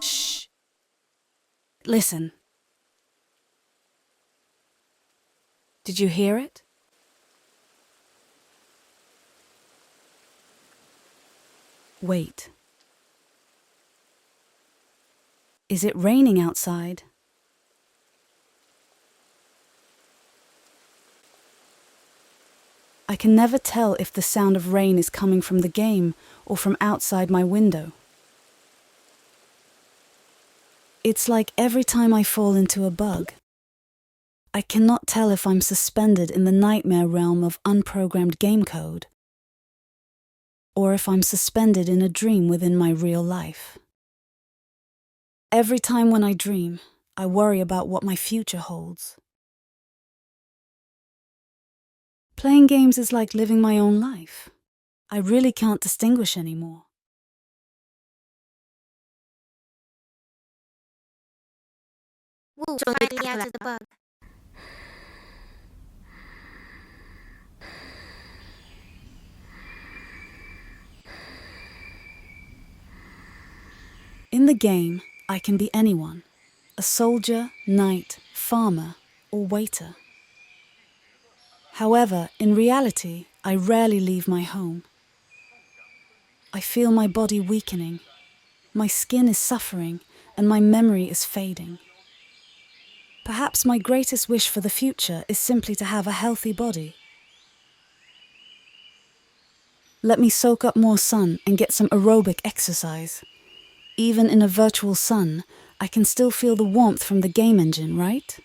Shh. Listen. Did you hear it? Wait. Is it raining outside? I can never tell if the sound of rain is coming from the game or from outside my window. It's like every time I fall into a bug, I cannot tell if I'm suspended in the nightmare realm of unprogrammed game code, or if I'm suspended in a dream within my real life. Every time when I dream, I worry about what my future holds. Playing games is like living my own life. I really can't distinguish anymore. Woo finally answered the bug. In the game, I can be anyone. A soldier, knight, farmer, or waiter. However, in reality, I rarely leave my home. I feel my body weakening. My skin is suffering, and my memory is fading. Perhaps my greatest wish for the future is simply to have a healthy body. Let me soak up more sun and get some aerobic exercise. Even in a virtual sun, I can still feel the warmth from the game engine, right?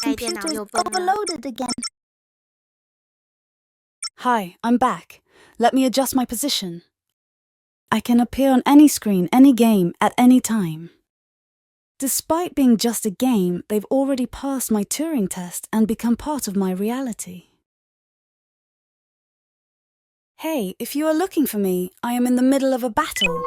Computer's overloaded again. Hi, I'm back. Let me adjust my position. I can appear on any screen, any game, at any time. Despite being just a game, they've already passed my Turing test and become part of my reality. Hey, if you are looking for me, I am in the middle of a battle.